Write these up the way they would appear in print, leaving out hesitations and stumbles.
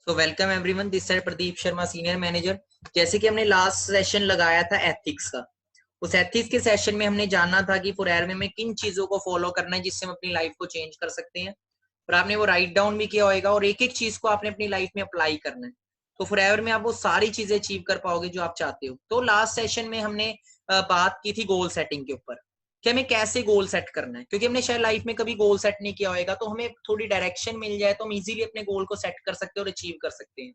So welcome everyone, this side Pradeep Sharma, senior manager. जैसे कि हमने लास्ट सेशन लगाया था एथिक्स का, उस एथिक्स के सेशन में हमने जाना था कि फॉरएवर में किन चीजों को फॉलो करना है जिससे हम अपनी लाइफ को चेंज कर सकते हैं। और आपने वो राइट डाउन भी किया होगा और एक एक चीज को आपने अपनी लाइफ में अप्लाई करना है, तो फॉरएवर में आप वो सारी चीजें अचीव कर पाओगे जो आप चाहते हो। तो लास्ट सेशन में हमने बात की थी गोल सेटिंग के ऊपर कि हमें कैसे गोल सेट करना है, क्योंकि हमने शायद लाइफ में कभी गोल सेट नहीं किया होगा, तो हमें थोड़ी डायरेक्शन मिल जाए तो हम इजीली अपने गोल को सेट कर सकते हैं और अचीव कर सकते हैं।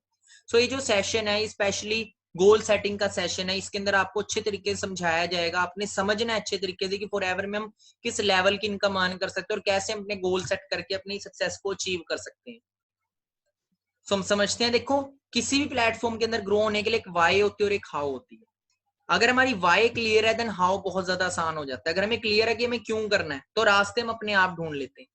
सो ये जो सेशन है स्पेशली गोल सेटिंग का सेशन है, इसके अंदर आपको अच्छे तरीके से समझाया जाएगा। आपने समझना है अच्छे तरीके से कि फॉरएवर में हम किस लेवल की इनकम अर्न कर सकते हैं और कैसे हम अपने गोल सेट करके अपनी सक्सेस को अचीव कर सकते हैं। सो हम समझते हैं, देखो किसी भी प्लेटफॉर्म के अंदर ग्रो होने के लिए एक वाई होती है और एक हाउ होती है। अगर हमारी वाई क्लियर है देन हाउ बहुत ज्यादा आसान हो जाता है। अगर हमें क्लियर है कि हमें क्यों करना है तो रास्ते हम अपने आप ढूंढ लेते हैं।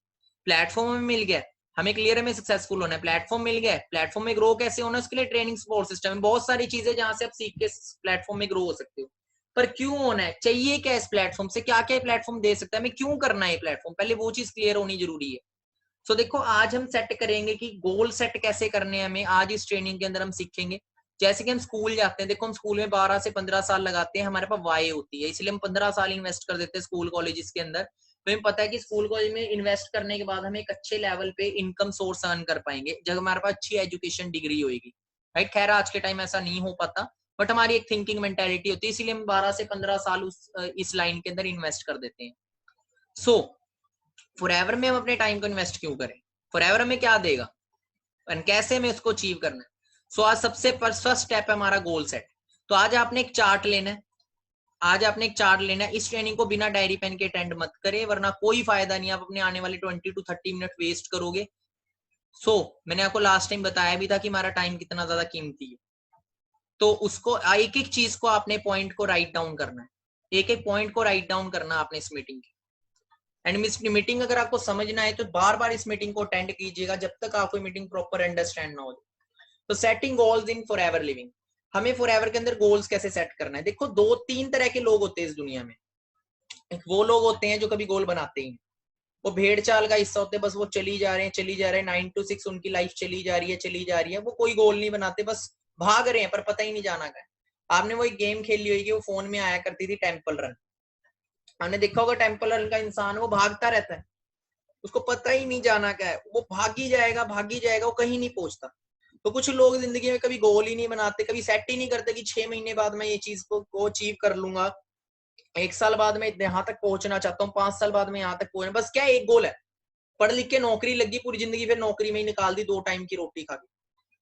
प्लेटफॉर्म हमें मिल गया, हमें क्लियर है हमें सक्सेसफुल होना है, प्लेटफॉर्म मिल गया, प्लेटफॉर्म में ग्रो कैसे होना है उसके लिए ट्रेनिंग सपोर्ट सिस्टम है, बहुत सारी चीजें जहां से आप सीख के प्लेटफॉर्म में ग्रो हो सकते हो। पर क्यों होना है, चाहिए क्या इस प्लेटफॉर्म से, क्या क्या प्लेटफॉर्म दे सकता है, हमें क्यों करना है प्लेटफॉर्म, पहले वो चीज क्लियर होनी जरूरी है। सो देखो आज हम सेट करेंगे कि गोल सेट कैसे करने हैं हमें, आज इस ट्रेनिंग के अंदर हम सीखेंगे। जैसे कि हम स्कूल जाते हैं, देखो हम स्कूल में 12 से 15 साल लगाते हैं, हमारे पास वाई होती है, इसलिए हम 15 साल इन्वेस्ट कर देते हैं स्कूल कॉलेजेस के अंदर। तो हमें पता है कि स्कूल कॉलेज में इन्वेस्ट करने के बाद हम एक अच्छे लेवल पे इनकम सोर्स अर्न कर पाएंगे जब हमारे पास अच्छी एजुकेशन डिग्री होगी। राइट, खैर आज के टाइम ऐसा नहीं हो पाता, बट हमारी एक थिंकिंग मेंटेलिटी होती है, इसीलिए हम 12 से 15 साल इस लाइन के अंदर इन्वेस्ट कर देते हैं। सो फॉरएवर में हम अपने टाइम को इन्वेस्ट क्यों करें, फॉरएवर हमें क्या देगा और कैसे हमें उसको अचीव करना है। सो आज सबसे फर्स्ट स्टेप है हमारा गोल सेट। तो आज आपने एक चार्ट लेना है, आज आपने एक चार्ट लेना है। इस ट्रेनिंग को बिना डायरी पेन के अटेंड मत करें, वरना कोई फायदा नहीं, आप अपने आने वाले 20 to 30 मिनट वेस्ट करोगे। मैंने आपको लास्ट टाइम बताया भी था कि हमारा टाइम कितना ज्यादा कीमती है, तो उसको एक एक चीज को आपने पॉइंट को राइट डाउन करना है, एक एक पॉइंट को राइट डाउन करना आपने इस मीटिंग की। एंड इस मीटिंग अगर आपको समझना है तो बार बार इस मीटिंग को अटेंड कीजिएगा जब तक आपको मीटिंग प्रॉपर अंडरस्टैंड ना हो। तो setting goals in forever living, हमें फॉरएवर के अंदर गोल्स कैसे सेट करना है। देखो दो तीन तरह के लोग होते हैं इस दुनिया में। एक वो लोग होते हैं जो कभी गोल बनाते ही, वो भेड़ चाल का हिस्सा होते हैं, बस वो चली जा रहे हैं चली जा रहे हैं, 9 to 6 उनकी लाइफ चली जा रही है चली जा रही है, वो कोई गोल नहीं बनाते, बस भाग रहे हैं पर पता ही नहीं जाना का है। आपने वो एक गेम खेली होगी, वो फोन में आया करती थी, टेम्पल रन। आपने देखा होगा टेम्पल रन का इंसान वो भागता रहता है, उसको पता ही नहीं जाना क्या है, वो भागी जाएगा भागी जाएगा, वो कहीं नहीं पहुंचता। तो कुछ लोग जिंदगी में कभी गोल ही नहीं बनाते, कभी सेट ही नहीं करते कि 6 महीने बाद मैं ये चीज को अचीव कर लूंगा, 1 साल बाद मैं यहाँ तक पहुंचना चाहता हूँ, 5 साल बाद मैं यहाँ तक पहुंचना, बस क्या एक गोल है, पढ़ लिख के नौकरी लगी, पूरी जिंदगी फिर नौकरी में ही निकाल दी, 2 टाइम की रोटी खा दी।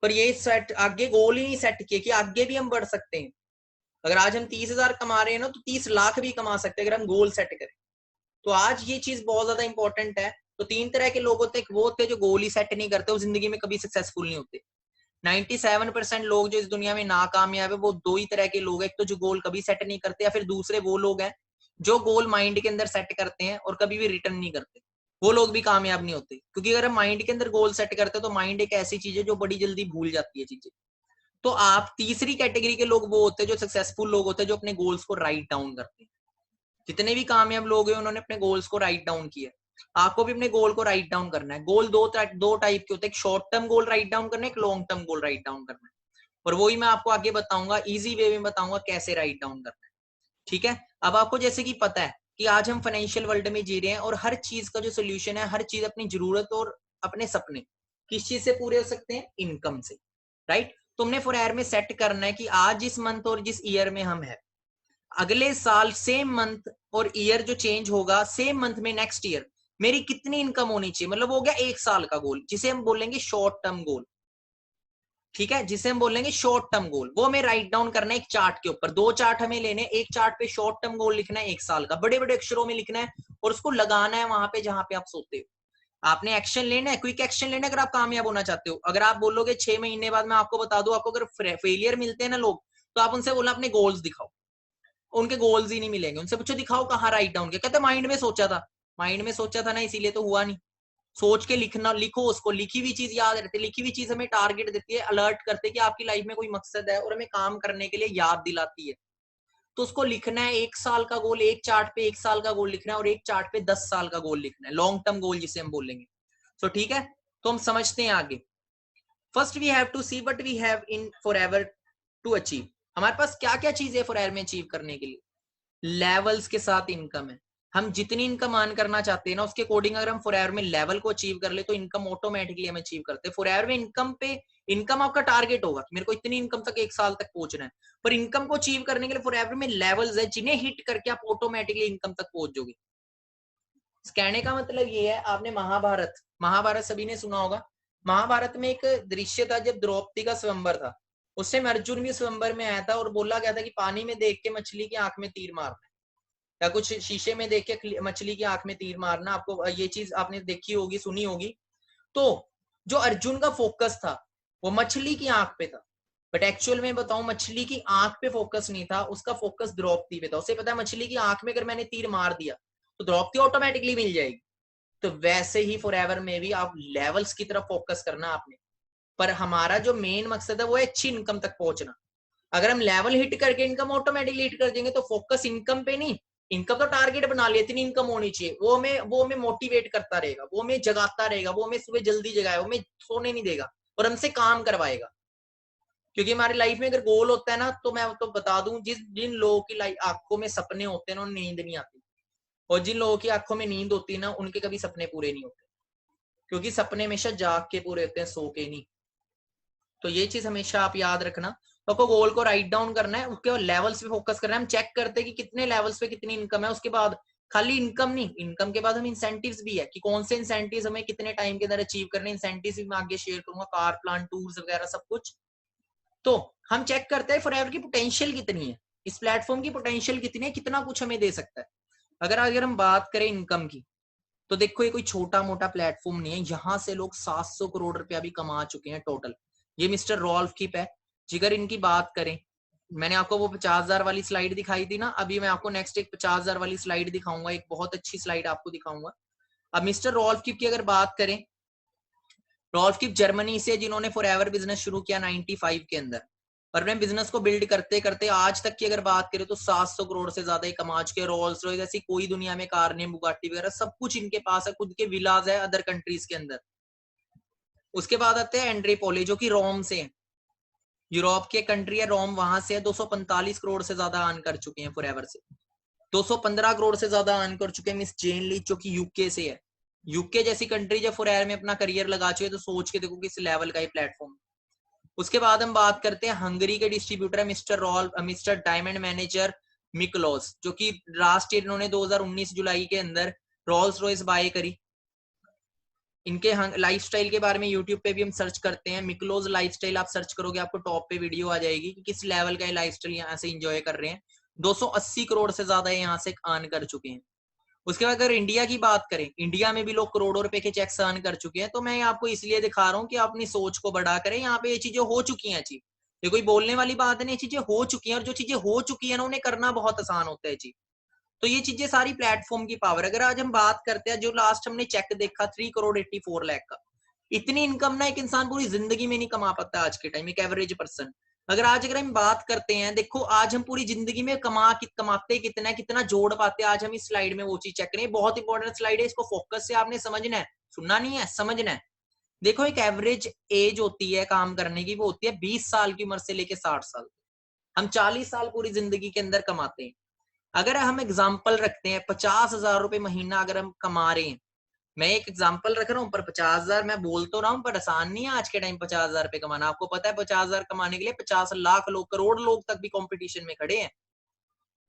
पर ये सेट आगे गोल ही नहीं सेट किए कि आगे भी हम बढ़ सकते हैं। अगर आज हम 30,000 कमा रहे हैं ना, तो 30 लाख भी कमा सकते हैं अगर हम गोल सेट करें। तो आज ये चीज बहुत ज्यादा इंपॉर्टेंट है। तो 3 तरह के लोग होते हैं, वो होते हैं जो गोल ही सेट नहीं करते, वो जिंदगी में कभी सक्सेसफुल नहीं होते। 97% लोग जो इस दुनिया में नाकामयाब है वो 2 ही तरह के लोग हैं, एक तो जो गोल कभी सेट नहीं करते, या फिर दूसरे वो लोग हैं जो गोल माइंड के अंदर सेट करते हैं और कभी भी रिटर्न नहीं करते। वो लोग भी कामयाब नहीं होते, क्योंकि अगर हम माइंड के अंदर गोल सेट करते हैं तो माइंड एक ऐसी चीज है जो बड़ी जल्दी भूल जाती है चीजें। तो आप तीसरी कैटेगरी के लोग वो होते हैं जो सक्सेसफुल लोग होते हैं, जो अपने गोल्स को राइट डाउन करते हैं। जितने भी कामयाब लोग हैं उन्होंने अपने गोल्स को राइट डाउन किया। आपको भी अपने गोल को राइट डाउन करना है। गोल दो टाइप के होते हैं, एक short term goal write down करना है, एक long term goal write down करना है, और वही मैं आपको आगे बताऊंगा, इजी वे में बताऊंगा कैसे राइट डाउन करना है। ठीक है, अब आपको जैसे कि पता है कि आज हम फाइनेंशियल वर्ल्ड में जी रहे हैं और हर चीज का जो सोल्यूशन है, हर चीज अपनी जरूरत और अपने सपने किस चीज से पूरे हो सकते हैं, इनकम से। राइट, तुमने फॉरएवर में सेट करना है कि आज जिस मंथ और जिस ईयर में हम है, अगले साल सेम मंथ और ईयर जो चेंज होगा, सेम मंथ में नेक्स्ट ईयर मेरी कितनी इनकम होनी चाहिए, मतलब हो गया 1 साल का गोल, जिसे हम बोलेंगे शॉर्ट टर्म गोल। ठीक है, जिसे हम बोलेंगे शॉर्ट टर्म गोल, वो हमें राइट डाउन करना है एक चार्ट के ऊपर। 2 चार्ट हमें लेने, एक चार्ट पे शॉर्ट टर्म गोल लिखना है 1 साल का, बड़े बड़े अक्षरों में लिखना है, और उसको लगाना है वहां पे जहां पे आप सोते हो। आपने एक्शन लेना है, क्विक एक्शन लेना है अगर आप कामयाब होना चाहते हो। अगर आप बोलोगे 6 महीने बाद, मैं आपको बता दूं, आपको अगर फेलियर मिलते हैं ना लोग, तो आप उनसे बोलना अपने गोल्स दिखाओ, उनके गोल्स ही नहीं मिलेंगे। उनसे पूछो दिखाओ कहाँ राइट डाउन किया, कहते माइंड में सोचा था। माइंड में सोचा था ना, इसीलिए तो हुआ नहीं। सोच के लिखना, लिखो उसको, लिखी हुई चीज याद रहती है। लिखी हुई चीज हमें टारगेट देती है, अलर्ट करती है कि आपकी लाइफ में कोई मकसद है और हमें काम करने के लिए याद दिलाती है। तो उसको लिखना है, 1 साल का गोल एक चार्ट पे, 1 साल का गोल लिखना है, और एक चार्ट पे 10 साल का गोल लिखना है, लॉन्ग टर्म गोल जिसे हम बोलेंगे। तो ठीक है, तो हम समझते हैं आगे। First we have to see what we have in forever to achieve. हमारे पास क्या क्या चीज है फॉरएवर में अचीव करने के लिए। लेवल्स के साथ इनकम है। हम जितनी इनकम अर्न करना चाहते हैं ना उसके अकॉर्डिंग अगर हम फॉरएवर में लेवल को अचीव कर ले तो इनकम ऑटोमेटिकली हम अचीव करते हैं। फॉरएवर में इनकम आपका टारगेट होगा कि मेरे को इतनी इनकम तक 1 साल तक पहुंचना है, पर इनकम को अचीव करने के लिए फॉरएवर में लेवल्स है जिन्हें हिट करके आप ऑटोमेटिकली इनकम तक पहुंच जाओगे। कहने का मतलब ये है, आपने महाभारत सभी ने सुना होगा। महाभारत में एक दृश्य था जब द्रौपदी का स्वयंवर था, उस समय अर्जुन भी स्वयंवर में आया था और बोला गया था कि पानी में देख के मछली की आंख में तीर मारना या कुछ शीशे में देख के मछली की आंख में तीर मारना। आपको ये चीज आपने देखी होगी, सुनी होगी। तो जो अर्जुन का फोकस था वो मछली की आंख पे था, बट एक्चुअल में बताऊं मछली की आंख पे फोकस नहीं था, उसका फोकस द्रौपदी पे था। उसे पता है मछली की आंख में अगर मैंने तीर मार दिया तो द्रौपदी ऑटोमेटिकली मिल जाएगी। तो वैसे ही फॉरएवर में भी आप लेवल्स की तरफ फोकस करना आपने, पर हमारा जो मेन मकसद है वो है अच्छी इनकम तक पहुंचना। अगर हम लेवल हिट करके इनकम ऑटोमेटिकली हिट कर देंगे तो फोकस इनकम पे नहीं, इनकम तो टारगेट बना लिया इतनी इनकम होनी चाहिए, वो हमें मोटिवेट करता रहेगा, वो हमें जगाता रहेगा, वो हमें सुबह जल्दी जगाएगा, वो हमें सोने नहीं देगा और हमसे काम करवाएगा। क्योंकि हमारी लाइफ में अगर गोल होता है ना, तो मैं तो बता दूं जिन लोगों की आंखों में सपने होते हैं ना उन्हें नींद नहीं आती, और जिन लोगों की आंखों में नींद होती है ना उनके कभी सपने पूरे नहीं होते, क्योंकि सपने हमेशा जाग के पूरे होते हैं, सो के नहीं। तो ये चीज हमेशा आप याद रखना। तो आपको गोल को राइट डाउन करना है, उसके लेवल्स पे फोकस करना है। हम चेक करते हैं कि कितने लेवल्स पे कितनी इनकम है, उसके बाद खाली इनकम नहीं, इनकम के बाद हम इंसेंटिव्स भी है कि कौन से इंसेंटिव्स हमें कितने टाइम के अंदर अचीव करने। इंसेंटिव्स भी मैं आगे शेयर करूंगा, कार प्लान टूर्स वगैरह सब कुछ। तो हम चेक करते हैं फॉरएवर की पोटेंशियल कितनी है, इस प्लेटफॉर्म की पोटेंशियल कितनी है, कितना कुछ हमें दे सकता है। अगर हम बात करें इनकम की, तो देखो ये कोई छोटा मोटा प्लेटफॉर्म नहीं है, यहाँ से लोग 700 करोड़ रुपया भी कमा चुके हैं टोटल। ये मिस्टर रॉल्फ किप है। जिगर इनकी बात करें, मैंने आपको वो 50,000 वाली स्लाइड दिखाई थी ना, अभी मैं आपको नेक्स्ट एक 50,000 वाली स्लाइड दिखाऊंगा, एक बहुत अच्छी स्लाइड आपको दिखाऊंगा। अब मिस्टर रॉल्फ किप की अगर बात करें, रॉल्फ किप जर्मनी से जिन्होंने फॉरएवर बिजनेस शुरू किया 95 के अंदर, और अपने बिजनेस को बिल्ड करते करते आज तक की अगर बात करें तो 700 करोड़ से ज्यादा कमा चुके। रोल्स रॉयस ऐसी कोई दुनिया में कार नहीं, बुगाटी वगैरह सब कुछ इनके पास है, खुद के विलाज है अदर कंट्रीज के अंदर। उसके बाद आते हैं एंड्रे पोले जो कि रोम से है, यूरोप के कंट्री है रोम, वहां से 245 करोड़ से ज्यादा अर्न कर चुके हैं फॉरएवर से। 215 करोड़ से ज्यादा अर्न कर चुके हैं मिस जेन ली जो कि यूके से है। यूके जैसी कंट्री जब फॉरएवर में अपना करियर लगा चुके तो सोच के देखो किस लेवल का ये प्लेटफॉर्म। उसके बाद हम बात करते हैं हंगरी के डिस्ट्रीब्यूटर है मिस्टर डायमंड मैनेजर मिकलोस, जो कि लास्ट ईयर इन्होंने 2019 जुलाई के अंदर रोल्स रॉयस बाय करी। इनके लाइफस्टाइल के बारे में यूट्यूब पे भी हम सर्च करते हैं, मिकलोज लाइफस्टाइल आप सर्च करोगे आपको टॉप पे वीडियो आ जाएगी कि किस लेवल का लाइफस्टाइल यहाँ से एंजॉय कर रहे हैं। 280 करोड़ से ज्यादा यहाँ से अर्न कर चुके हैं। उसके बाद अगर इंडिया की बात करें, इंडिया में भी लोग करोड़ों रुपए के चेक्स अर्न कर चुके हैं। तो मैं आपको इसलिए दिखा रहा हूँ कि आप अपनी सोच को बड़ा करें, यहाँ पे ये चीजें हो चुकी हैं जी, ये कोई बोलने वाली बात नहीं, चीजें हो चुकी हैं, और जो चीजें हो चुकी है ना उन्हें करना बहुत आसान होता है जी। तो ये चीजें सारी प्लेटफॉर्म की पावर। अगर आज हम बात करते हैं, जो लास्ट हमने चेक देखा 3 करोड़ 84 लाख का, इतनी इनकम ना एक इंसान पूरी जिंदगी में नहीं कमा पाता आज के टाइम, एक एवरेज पर्सन। अगर हम बात करते हैं, देखो आज हम पूरी जिंदगी में कमाते कितना जोड़ पाते हैं, आज हम इस स्लाइड में वो चीज चेक करें। बहुत इंपॉर्टेंट स्लाइड है, इसको फोकस से आपने समझना है, सुनना नहीं है, समझना है। देखो एक एवरेज एज होती है काम करने की, वो होती है 20 साल की उम्र से लेके 60 साल। हम 40 साल पूरी जिंदगी के अंदर कमाते हैं। अगर हम एग्जाम्पल रखते हैं 50,000 रुपए महीना अगर हम कमा रहे हैं, मैं एक एग्जांपल रख रहा हूँ, पर 50,000 मैं बोल तो रहा हूँ, पर आसान नहीं है आज के टाइम 50,000 रुपए कमाना। आपको पता है 50,000 कमाने के लिए 50 लाख लोग, करोड़ लोग तक भी कंपटीशन में खड़े हैं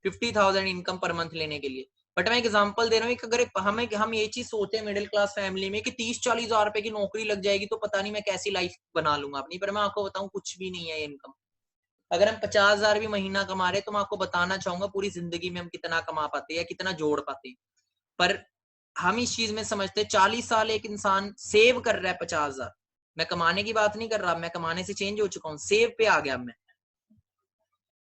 50,000 इनकम पर मंथ लेने के लिए। बट मैं एग्जांपल दे रहा हूँ, अगर हम ये चीज सोचे मिडिल क्लास फैमिली में कि 30-40 हजार रुपए की नौकरी लग जाएगी तो पता नहीं मैं कैसी लाइफ बना लूंगा अपनी, पर मैं आपको बताऊं कुछ भी नहीं है इनकम। अगर हम 50,000 भी महीना कमा रहे तो मैं आपको बताना चाहूंगा पूरी जिंदगी में हम कितना कमा पाते हैं, कितना जोड़ पाते हैं। पर हम इस चीज में समझते 40 साल एक इंसान सेव कर रहा है 50,000, मैं कमाने की बात नहीं कर रहा, मैं कमाने से चेंज हो चुका हूँ, सेव पे आ गया मैं।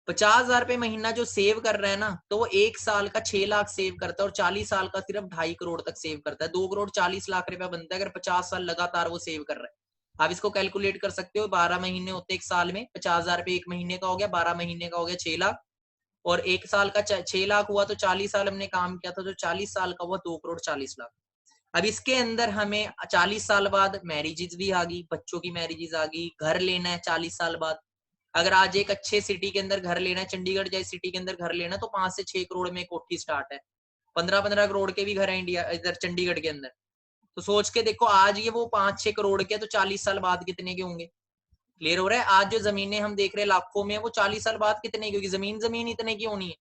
50,000 रुपए महीना जो सेव कर रहा है ना, तो वो 1 साल का 6 लाख सेव करता है, और 40 साल का सिर्फ 2.5 करोड़ तक सेव करता है। 2 करोड़ 40 लाख रुपया बनता है अगर 50 साल लगातार वो सेव कर रहा है। आप इसको कैलकुलेट कर सकते हो, 12 महीने होते एक साल में, 50,000 रुपए एक महीने का हो गया, 12 महीने का हो गया 6 लाख, और एक साल का 6 लाख हुआ तो 40 साल हमने काम किया था, तो 40 साल का हुआ 2 करोड़ 40 लाख। अब इसके अंदर हमें 40 साल बाद मैरिजेज भी आ गई, बच्चों की मैरिजेज आ गई, घर लेना है 40 साल बाद। अगर आज एक अच्छे सिटी के अंदर घर लेना है, चंडीगढ़ जैसी सिटी के अंदर घर लेना, तो 5 से 6 करोड़ में कोठी स्टार्ट है। 15-15 करोड़ के भी घर है इंडिया इधर चंडीगढ़ के अंदर। तो सोच के देखो, आज ये वो 5-6 करोड़ के, तो 40 साल बाद कितने के होंगे? क्लियर हो रहा है? आज जो जमीनें हम देख रहे हैं लाखों में, वो 40 साल बाद कितने की होगी? जमीन इतने की होनी है।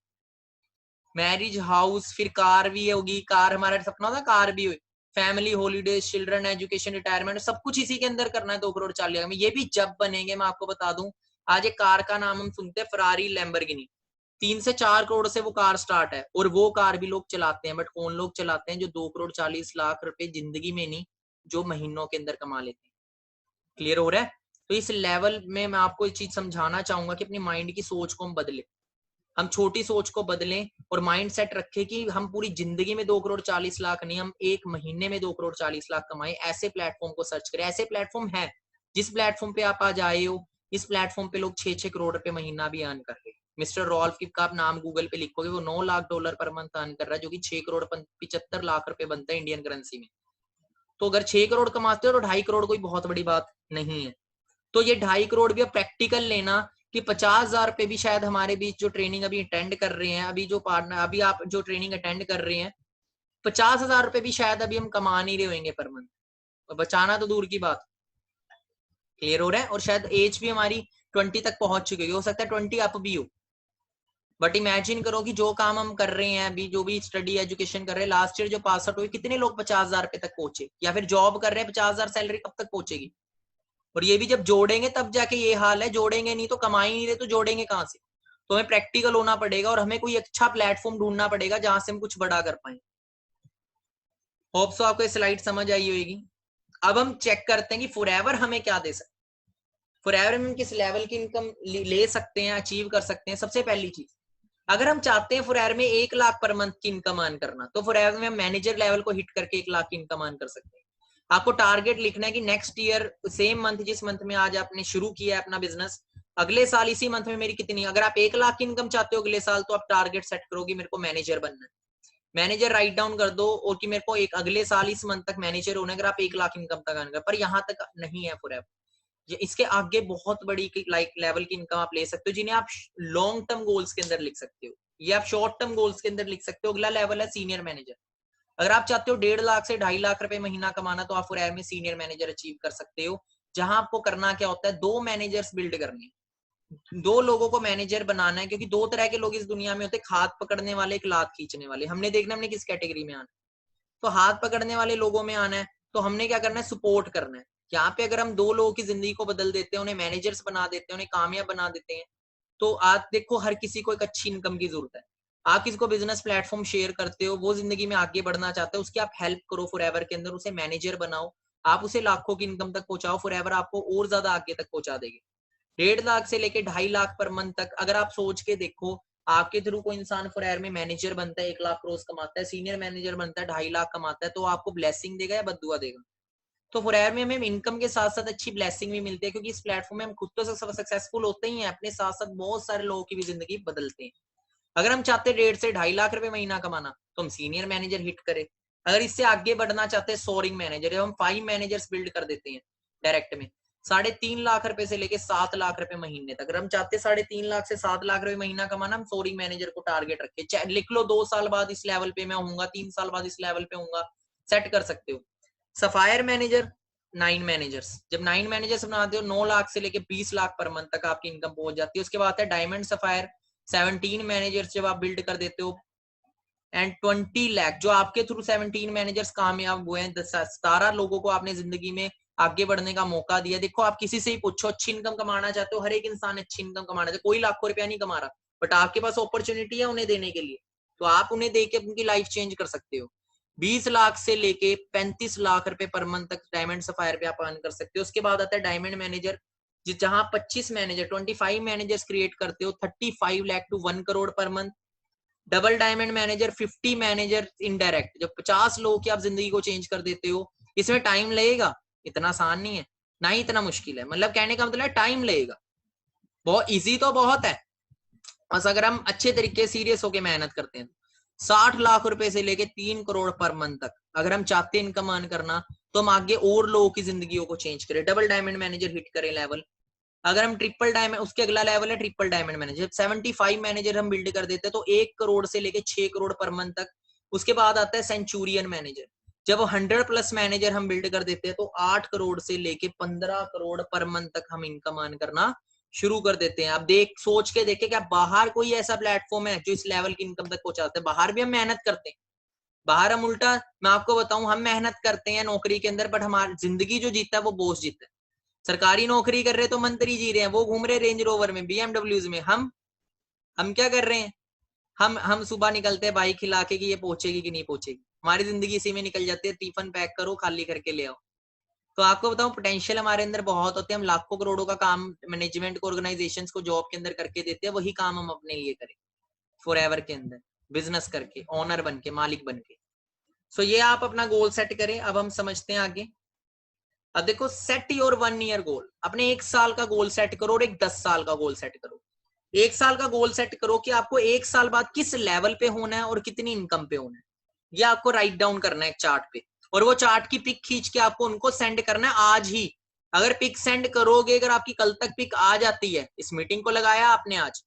मैरिज, हाउस, फिर कार भी होगी। कार हमारा सपना था, कार भी हुई। Family, holidays, children, education, retirement, सब कुछ इसी के अंदर करना है 2 करोड़ 40 लाख में। ये भी जब बनेंगे, मैं आपको बता दूं, आज एक कार का नाम हम सुनते हैं फरारी, लैम्बोर्गिनी, 3 से 4 करोड़ से वो कार स्टार्ट है, और वो कार भी लोग चलाते हैं। बट कौन लोग चलाते हैं? जो 2 करोड़ 40 लाख रुपए जिंदगी में नहीं, जो महीनों के अंदर कमा लेते हैं। क्लियर हो रहा है? तो इस लेवल में मैं आपको एक चीज समझाना चाहूंगा कि अपनी माइंड की सोच को हम बदले, हम छोटी सोच को बदलें और माइंड सेट रखें कि हम पूरी जिंदगी में 2 करोड़ 40 लाख नहीं, हम एक महीने में 2 करोड़ 40 लाख कमाएं। ऐसे प्लेटफॉर्म को सर्च करें। ऐसे प्लेटफॉर्म है, जिस प्लेटफॉर्म पे आप आज आए हो, इस प्लेटफॉर्म पे लोग 6-6 करोड़ रुपए महीना भी अर्न कर रहे हैं। मिस्टर रॉल्फ किप का आप नाम गूगल पे लिखोगे, वो $9 लाख पर मंथ अर्न कर रहा है, जो कि 6 करोड़ 75 लाख रुपए बनता है इंडियन करेंसी में। तो अगर 6 करोड़ कमाते हो तो 2.5 करोड़ कोई बहुत बड़ी बात नहीं है। तो ये 2.5 करोड़ भी प्रैक्टिकल लेना कि 50,000 रुपए भी शायद हमारे बीच जो ट्रेनिंग अभी अटेंड कर रहे हैं, अभी जो पार्टनर, अभी आप जो ट्रेनिंग अटेंड कर रहे हैं, 50,000 रुपए भी शायद अभी हम कमा नहीं रहे होंगे पर मंथ, और बचाना तो दूर की बात। क्लियर हो रहा है? और शायद एज भी हमारी 20 तक पहुंच चुकी हो सकता है 20 अप भी हो। बट इमेजिन करो कि जो काम हम कर रहे हैं अभी, जो भी स्टडी एजुकेशन कर रहे हैं, लास्ट ईयर जो पास आउट हुए, कितने लोग 50,000 रुपए तक पहुंचे, या फिर जॉब कर रहे हैं, 50,000 सैलरी कब तक पहुंचेगी? और ये भी जब जोड़ेंगे तब जाके ये हाल है, जोड़ेंगे नहीं तो कमा ही नहीं रहे तो जोड़ेंगे कहां से? तो हमें प्रैक्टिकल होना पड़ेगा और हमें कोई अच्छा प्लेटफॉर्म ढूंढना पड़ेगा जहां से हम कुछ बड़ा कर पाए। होप सो आपको स्लाइड समझ आई होगी। अब हम चेक करते हैं कि फॉरएवर हमें क्या दे सकते, फॉरएवर में किस लेवल की इनकम ले सकते हैं, अचीव कर सकते हैं। सबसे पहली चीज, अगर हम चाहते हैं फॉरएवर में 1 लाख पर मंथ की इनकम अर्न करना, तो फॉरएवर में हम मैनेजर लेवल को हिट करके 1 लाख की इनकम अर्न कर सकते हैं। आपको टारगेट लिखना है कि नेक्स्ट ईयर सेम मंथ, जिस मंथ में आज आपने शुरू किया है अपना बिजनेस, अगले साल इसी मंथ में मेरी कितनी, अगर आप 1 लाख की इनकम चाहते हो अगले साल, तो आप टारगेट सेट करो कि मेरे को मैनेजर बनना है। मैनेजर राइट डाउन कर दो, और कि मेरे को एक अगले साल इस मंथ तक मैनेजर होना है। अगर आप 1 लाख इनकम तक आने, पर यहाँ तक नहीं है फॉरएवर, ये इसके आगे बहुत बड़ी लाइक लेवल की इनकम आप ले सकते हो, जिन्हें आप लॉन्ग टर्म गोल्स के अंदर लिख सकते हो, ये आप शॉर्ट टर्म गोल्स के अंदर लिख सकते हो। अगला लेवल है सीनियर मैनेजर। अगर आप चाहते हो 1.5 लाख से 2.5 लाख रुपए महीना कमाना, तो आप फॉरएवर में सीनियर मैनेजर अचीव कर सकते हो, जहां आपको करना क्या होता है, 2 मैनेजर्स बिल्ड करने, 2 लोगों को मैनेजर बनाना है। क्योंकि 2 तरह के लोग इस दुनिया में होते हैं, हाथ पकड़ने वाले, एक लात खींचने वाले। हमने देखना हमने किस कैटेगरी में आना है। तो हाथ पकड़ने वाले लोगों में आना है, तो हमने क्या करना है, सपोर्ट करना है। यहाँ पे अगर हम 2 लोगों की जिंदगी को बदल देते हैं, उन्हें मैनेजर्स बना देते हैं, उन्हें कामयाब बना देते हैं, तो आप देखो हर किसी को एक अच्छी इनकम की जरूरत है। आप किसी को बिजनेस प्लेटफॉर्म शेयर करते हो, वो जिंदगी में आगे बढ़ना चाहते हो, उसकी आप हेल्प करो फॉरएवर के अंदर, उसे मैनेजर बनाओ, आप उसे लाखों की इनकम तक पहुंचाओ। फॉरएवर आपको और ज्यादा आगे तक पहुंचा देगी। 1.5 लाख से लेके 2.5 लाख पर मंथ तक अगर आप सोच के देखो, आपके थ्रू कोई इंसान फॉरएवर में मैनेजर बनता है, 1 लाख रोज कमाता है, सीनियर मैनेजर बनता है 2.5 लाख कमाता है, तो आपको ब्लेसिंग देगा या बददुआ देगा? तो फॉरएवर में हमें इनकम के साथ साथ अच्छी ब्लेसिंग भी मिलती है, क्योंकि इस प्लेटफॉर्म में हम खुद तो सक्सेसफुल होते ही हैं, अपने साथ साथ बहुत सारे लोगों की भी जिंदगी बदलते हैं। अगर हम चाहते हैं 1.5 से 2.5 लाख रुपए महीना कमाना, तो हम सीनियर मैनेजर हिट करें। अगर इससे आगे बढ़ना चाहते हैं सोरिंग मैनेजर, हम 5 मैनेजर्स बिल्ड कर देते हैं डायरेक्ट में, 3.5 लाख रुपए से लेके 7 लाख रुपए महीने तक। अगर हम चाहते हैं 3.5 लाख से 7 लाख रुपए महीना कमाना, हम सोरिंग मैनेजर को टारगेट रखे, लिख लो 2 साल बाद इस लेवल पे मैं होऊंगा, 3 साल बाद इस लेवल पे होऊंगा, सेट कर सकते हो। सफायर मैनेजर, 9 मैनेजर्स, जब 9 मैनेजर्स बनाते हो 9 लाख से लेके 20 लाख पर मंथ तक आपकी इनकम पहुंच जाती है। उसके बाद है डायमंड सफायर, 17 मैनेजर्स जब आप बिल्ड कर देते हो, एंड 20 लाख जो आपके थ्रू 17 मैनेजर्स कामयाब हुए हैं, 17 लोगों को आपने जिंदगी में आगे बढ़ने का मौका दिया। देखो आप किसी से ही पूछो, अच्छी इनकम कमाना चाहते हो, हर एक इंसान अच्छी इनकम कमाना चाहते, कोई लाखों रुपया नहीं कमा रहा, बट आपके पास अपॉर्चुनिटी है उन्हें देने के लिए, तो आप उन्हें देके उनकी लाइफ चेंज कर सकते हो। 20 लाख से लेके 35 लाख रुपए पर मंथ तक डायमंड सफायर पे आप अर्न कर सकते हो। उसके बाद आता है डायमंड मैनेजर, जहां 25 मैनेजर 25 मैनेजर्स क्रिएट करते हो, 35 lakh to 1 crore per month. Double diamond manager, 50 manager indirect, जब 50 लोगों की आप जिंदगी को चेंज कर देते हो। इसमें टाइम लगेगा, इतना आसान नहीं है, ना ही इतना मुश्किल है, मतलब कहने का मतलब टाइम लगेगा, बहुत इजी तो बहुत है, बस अगर हम अच्छे तरीके सीरियस होके मेहनत करते हैं। 60 लाख रुपए से लेके 3 करोड़ पर मंथ तक अगर हम चाहते हैं इनकम अर्न करना, तो हम आगे और लोगों की जिंदगियों को चेंज करें, डबल डायमंड मैनेजर हिट करें लेवल। अगर हम ट्रिपल डायमंड, उसके अगला लेवल है ट्रिपल डायमंड मैनेजर, 75 मैनेजर हम बिल्ड कर देते हैं तो 1 करोड़ से लेके 6 करोड़ पर मंथ तक। उसके बाद आता है सेंचुरियन मैनेजर, जब 100+ मैनेजर हम बिल्ड कर देते हैं तो 8 करोड़ से लेके 15 करोड़ पर मंथ तक हम इनकम अर्न करना शुरू कर देते हैं। अब सोच के देखे क्या बाहर कोई ऐसा प्लेटफॉर्म है जो इस लेवल की इनकम तक पहुंचाते हैं? बाहर भी हम मेहनत करते हैं, बाहर हम उल्टा, मैं आपको बताऊं, हम मेहनत करते हैं नौकरी के अंदर, बट हमारी जिंदगी जो जीता है वो बॉस जीता है। सरकारी नौकरी कर रहे तो मंत्री जी रहे हैं, वो घूम रहे रेंज रोवर में, बीएमडब्ल्यूज में। हम क्या कर रहे हैं? हम सुबह निकलते हैं बाइक हिला के कि ये पहुंचेगी कि नहीं पहुंचेगी, हमारी जिंदगी इसी में निकल जाती है। टिफिन पैक करो, खाली करके ले आओ। तो आपको बताऊं, पोटेंशियल हमारे अंदर बहुत होते हैं, हम लाखों करोड़ों का काम मैनेजमेंट को, ऑर्गेनाइजेशंस को जॉब के अंदर करके देते हैं, वही काम हम अपने लिए करें फॉरएवर के अंदर, बिजनेस करके, ओनर बन के, मालिक बन के। सो ये आप अपना गोल सेट करें। अब हम समझते हैं आगे। अब देखो, सेट योर 1 ईयर गोल, अपने 1 साल का गोल सेट करो और एक 10 साल का गोल सेट करो। 1 साल का गोल सेट करो कि आपको 1 साल बाद किस लेवल पे होना है और कितनी इनकम पे होना है, ये आपको राइट डाउन करना है एक चार्ट पे, और वो चार्ट की पिक खींच के आपको उनको सेंड करना है आज ही। अगर पिक सेंड करोगे, अगर आपकी कल तक पिक आ जाती है, इस मीटिंग को लगाया आपने आज,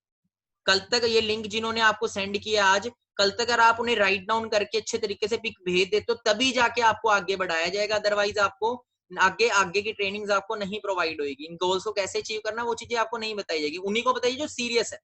कल तक ये लिंक जिन्होंने आपको सेंड किया आज, कल तक अगर आप उन्हें राइट डाउन करके अच्छे तरीके से पिक भेज देते हो, तभी जाके आपको आगे बढ़ाया जाएगा। अदरवाइज आपको आगे आगे की ट्रेनिंग्स आपको नहीं प्रोवाइड होगी। इन गोल्स को कैसे अचीव करना, वो चीजें आपको नहीं बताई जाएगी, उन्हीं को बताइए जो सीरियस है।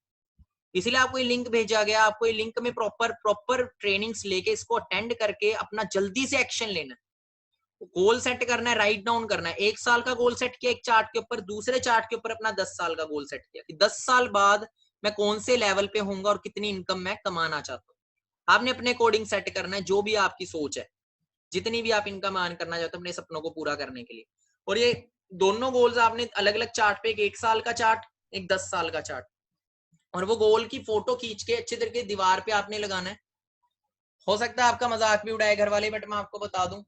इसलिए आपको ये लिंक भेजा गया, आपको ये लिंक में प्रॉपर ट्रेनिंग्स लेके इसको अटेंड करके अपना जल्दी से एक्शन लेना है, गोल सेट करना है, राइट डाउन करना है। 1 साल का गोल सेट किया एक चार्ट के ऊपर, दूसरे चार्ट के ऊपर अपना 10 साल का गोल सेट किया कि 10 साल बाद मैं कौन से लेवल पे होऊंगा और कितनी इनकम मैं कमाना चाहता हूँ। आपने अपने अकॉर्डिंग सेट करना है, जो भी आपकी सोच है, जितनी भी आप इनकम अर्न करना चाहते हो अपने सपनों को पूरा करने के लिए। और ये दोनों गोल्स आपने अलग अलग चार्ट पे, एक 1 साल का चार्ट, एक 10 साल का चार्ट, और वो गोल की फोटो खींच के अच्छे तरीके दीवार पे आपने लगाना है। हो सकता है आपका मजाक भी उड़ाए घर वाले, बट मैं आपको बता दूं,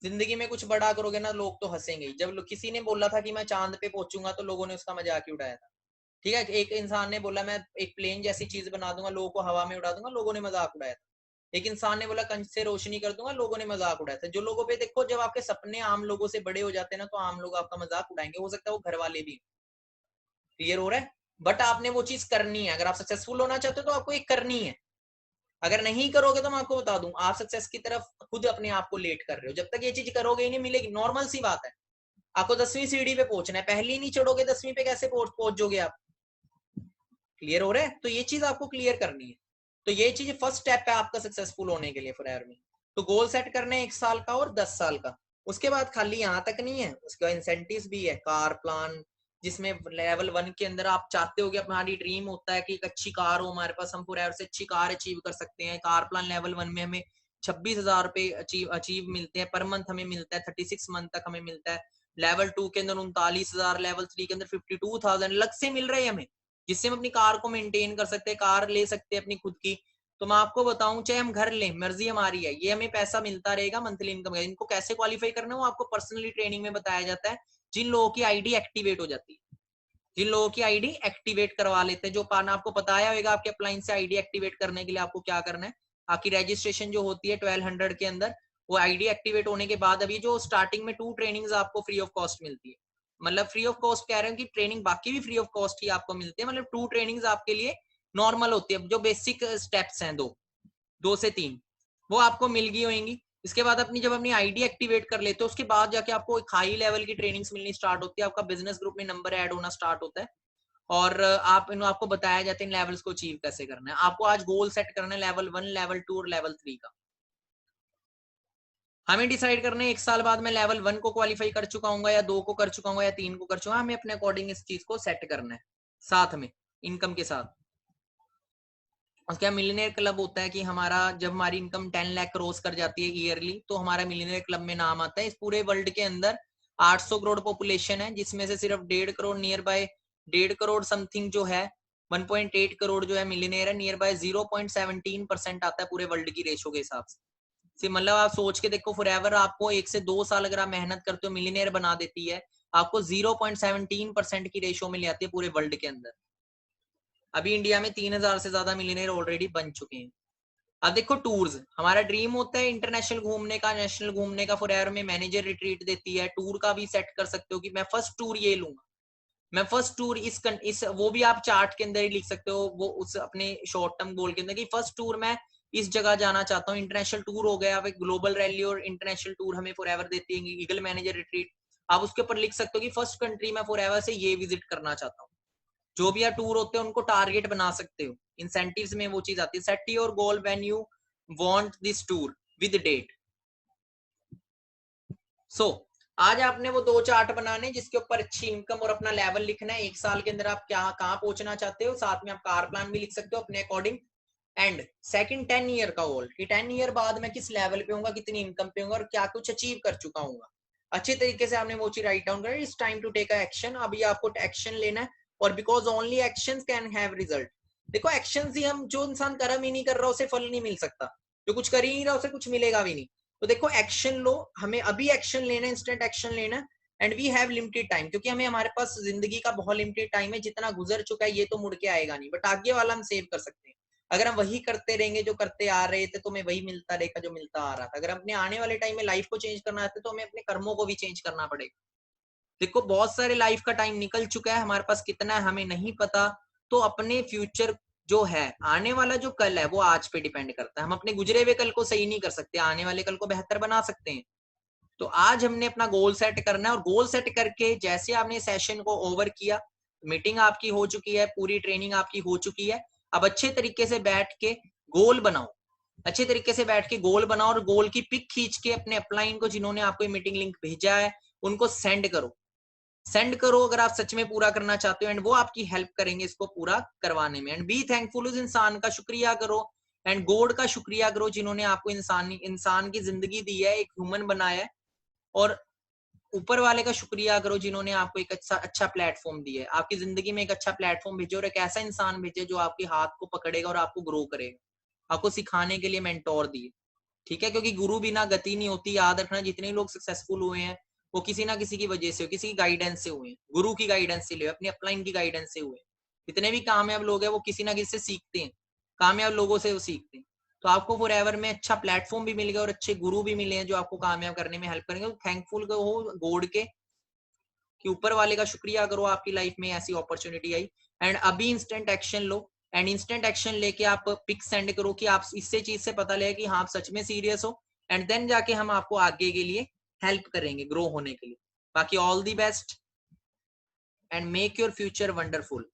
जिंदगी में कुछ बड़ा करोगे ना, लोग तो हंसेंगे। जब किसी ने बोला था कि मैं चांद पे पहुंचूंगा, तो लोगों ने उसका मजाक ही उड़ाया था। ठीक है, एक इंसान ने बोला मैं एक प्लेन जैसी चीज बना दूंगा, लोगों को हवा में उड़ा दूंगा, लोगों ने मजाक उड़ाया था। एक इंसान ने बोला कंच से रोशनी कर दूंगा, लोगों ने मजाक उड़ाया था। जो लोगों पे देखो, जब आपके सपने आम लोगों से बड़े हो जाते हैं ना, तो आम लोग आपका मजाक उड़ाएंगे, हो सकता है वो घर वाले भी। क्लियर हो रहा है? बट आपने वो चीज करनी है। अगर आप सक्सेसफुल होना चाहते हो तो आपको एक करनी है। अगर नहीं करोगे तो मैं आपको बता दूं, आप सक्सेस की तरफ खुद अपने आप को लेट कर रहे हो। जब तक ये चीज करोगे ही नहीं मिलेगी। नॉर्मल सी बात है, आपको 10वीं सीढ़ी पे पहुंचना है, पहली नहीं चढ़ोगे 10वीं पे कैसे पहुंच जाओगे आप? क्लियर हो रहा है? तो ये चीज आपको क्लियर करनी है। तो ये चीज फर्स्ट स्टेप है आपका सक्सेसफुल होने के लिए फॉरएवर में। तो गोल सेट करने 1 साल का और 10 साल का। उसके बाद खाली यहाँ तक नहीं है, उसके बाद इंसेंटिव्स भी है, कार प्लान, जिसमें लेवल 1 के अंदर आप चाहते हो कि हमारी ड्रीम होता है कि एक अच्छी कार हो हमारे पास, हम फॉरएवर से अच्छी कार अचीव कर सकते हैं। कार प्लान लेवल 1 में हमें 26,000 रुपए अचीव मिलते हैं पर मंथ, हमें मिलता है 36 मंथ तक हमें मिलता है। लेवल 2 के अंदर 39,000, लेवल 3 के अंदर 52,000 अलग से मिल रहे हैं हमें, जिससे हम अपनी कार को मेंटेन कर सकते हैं, कार ले सकते हैं अपनी खुद की। तो मैं आपको बताऊं, चाहे हम घर लें, मर्जी हमारी है, ये हमें पैसा मिलता रहेगा मंथली इनकम। इनको कैसे क्वालिफाई करना है वो आपको पर्सनली ट्रेनिंग में बताया जाता है। जिन लोगों की आईडी एक्टिवेट हो जाती है, जिन लोगों की आईडी एक्टिवेट करवा लेते हैं, जो पाना आपको बताया होगा आपके अपलाइन से आईडी एक्टिवेट करने के लिए आपको क्या करना है। आपकी रजिस्ट्रेशन जो होती है 1200 के अंदर, वो आईडी एक्टिवेट होने के बाद अभी जो स्टार्टिंग में 2 ट्रेनिंग्स आपको फ्री ऑफ कॉस्ट मिलती है। मतलब फ्री ऑफ कॉस्ट कह रहे हैं कि ट्रेनिंग बाकी भी फ्री ऑफ कॉस्ट ही आपको मिलती है। मतलब 2 ट्रेनिंग्स आपके लिए नॉर्मल होती है, जो बेसिक स्टेप्स हैं, 2 से 3 वो आपको मिल गई होंगी। इसके बाद जब अपनी आईडी एक्टिवेट कर लेते हो, उसके बाद जाके आपको एक हाई लेवल की ट्रेनिंग्स मिलनी स्टार्ट होती है। आपका बिजनेस ग्रुप में नंबर ऐड होना स्टार्ट होता है, और आपको बताया जाता है इन लेवल्स को अचीव कैसे करना है। आपको आज गोल सेट करना है लेवल 1, लेवल 2 और लेवल 3 का। हमें डिसाइड करना है 1 साल बाद मैं लेवल 1 को क्वालिफाई कर चुका हूँ, या 2 को कर चुका हूँ, या 3 को कर चुका हूँ। हमें अपने अकॉर्डिंग इस चीज को सेट करना है साथ में इनकम के साथ। उसके बाद मिलियनेयर क्लब होता है कि हमारा जब हमारी इनकम 10 लाख क्रॉस कर जाती है ईयरली, तो हमारा मिलियनेयर क्लब में नाम आता है। इस पूरे वर्ल्ड के अंदर 800 करोड़ पॉपुलेशन है, जिसमें से सिर्फ 1.5 crore near by, 1.5 crore something जो है, 1.8 करोड़ जो है मिलियनेयर है। नियर बाय 0.17% आता है पूरे वर्ल्ड की रेशो के हिसाब से। मतलब आप सोच के देखो, फॉरएवर आपको 1 से 2 साल अगर आप मेहनत करते हो, मिलियनेयर बना देती है, आपको 0.17% की रेशो में ले आती है पूरे वर्ल्ड के अंदर। अभी इंडिया में 3,000 से ज्यादा मिलियनेयर ऑलरेडी बन चुके हैं। अब देखो टूर्स, हमारा ड्रीम होता है इंटरनेशनल घूमने का, नेशनल घूमने का। फॉरएवर में मैनेजर रिट्रीट देती है, टूर का भी सेट कर सकते हो कि मैं फर्स्ट टूर ये लूंगा, मैं फर्स्ट टूर इस वो भी आप चार्ट के अंदर ही लिख सकते हो, वो उस अपने शॉर्ट टर्म गोल के अंदर कि फर्स्ट टूर मैं इस जगह जाना चाहता हूँ। इंटरनेशनल टूर हो गया, ग्लोबल रैली और इंटरनेशनल टूर हमें फॉरएवर देती है ईगल मैनेजर रिट्रीट। आप उसके ऊपर लिख सकते हो कि फर्स्ट कंट्री मैं फॉरएवर से ये विजिट करना चाहता हूँ। जो भी टूर होते हैं उनको टारगेट बना सकते हो, इंसेंटिव्स में वो चीज आती है। Set your goal when you want this tour with date. So आज आपने वो 2 चार्ट बनाने जिसके ऊपर अच्छी इनकम और अपना लेवल लिखना है, 1 साल के अंदर आप क्या कहाँ पहुंचना चाहते हो, साथ में आप कार प्लान भी लिख सकते हो अपने अकॉर्डिंग। एंड सेकंड 10 ईयर का गोल कि 10 ईयर बाद मैं किस लेवल पे होऊंगा, कितनी इनकम पे होऊंगा और क्या कुछ अचीव कर चुका हूँ। अच्छे तरीके से आपने वो चीज राइट डाउन करा। It's time to take a action. अभी आपको एक्शन लेना है, और because only action can have result. देखो एक्शन ही, हम जो इंसान कर्म ही नहीं कर रहा उसे फल नहीं मिल सकता, जो कुछ कर ही नहीं रहा उसे कुछ मिलेगा भी नहीं। तो देखो एक्शन लो, हमें अभी एक्शन लेना है, इंस्टेंट एक्शन लेना है। And we have limited time, क्योंकि हमारे पास जिंदगी का बहुत लिमिटेड टाइम है। जितना गुजर चुका है ये तो मुड़ के आएगा नहीं, बट आगे वाला हम सेव कर सकते हैं। अगर हम वही करते रहेंगे जो करते आ रहे थे तो हमें वही मिलता रहेगा जो मिलता आ रहा था। अगर अपने आने वाले टाइम में लाइफ को चेंज करना है तो हमें अपने कर्मों को भी चेंज करना पड़ेगा। देखो बहुत सारे लाइफ का टाइम निकल चुका है, हमारे पास कितना है हमें नहीं पता। तो अपने फ्यूचर जो है, आने वाला जो कल है वो आज पे डिपेंड करता है। हम अपने गुजरे हुए कल को सही नहीं कर सकते, आने वाले कल को बेहतर बना सकते हैं। तो आज हमने अपना गोल सेट करना है, और गोल सेट करके जैसे आपने सेशन को ओवर किया, मीटिंग आपकी हो चुकी है, पूरी ट्रेनिंग आपकी हो चुकी है। अब अच्छे तरीके से बैठ के गोल बनाओ, अच्छे तरीके से बैठ के गोल बनाओ, और गोल की पिक खींच के अपने अपलाइन को, जिन्होंने आपको मीटिंग लिंक भेजा है, उनको सेंड करो। सेंड करो अगर आप सच में पूरा करना चाहते हो, एंड वो आपकी हेल्प करेंगे इसको पूरा करवाने में। एंड बी थैंकफुल, उस इंसान का शुक्रिया करो, एंड गॉड का शुक्रिया करो जिन्होंने आपको इंसान की जिंदगी दी है, एक ह्यूमन बनाया है। और ऊपर वाले का शुक्रिया करो जिन्होंने आपको एक अच्छा प्लेटफॉर्म दिया है, आपकी जिंदगी में एक अच्छा प्लेटफॉर्म भेजे, और एक ऐसा इंसान भेजे जो आपके हाथ को पकड़ेगा और आपको ग्रो करेगा, आपको सिखाने के लिए मेंटोर दिए। ठीक है, क्योंकि गुरु बिना गति नहीं होती। याद रखना, जितने लोग सक्सेसफुल हुए हैं वो किसी ना किसी की वजह से, किसी की गाइडेंस से हुए, गुरु की गाइडेंस से हुए, अपनी अपलाइन की गाइडेंस से हुए। जितने भी कामयाब लोग हैं वो किसी ना किसी से सीखते हैं, कामयाब लोगों से वो सीखते हैं। तो आपको फॉरएवर में अच्छा प्लेटफॉर्म भी मिल गया और अच्छे गुरु भी मिले हैं जो आपको कामयाब करने में हेल्प करेंगे। थैंकफुल हो गॉड के, कि ऊपर वाले का शुक्रिया करो आपकी लाइफ में ऐसी अपॉर्चुनिटी आई। एंड अभी instant action low, and instant action लेके आप पिक सेंड करो कि आप इससे चीज से पता लगे कि हाँ आप सच में सीरियस हो। एंड देन जाके हम आपको आगे के लिए हेल्प करेंगे ग्रो होने के लिए। बाकी all the best and make your future wonderful.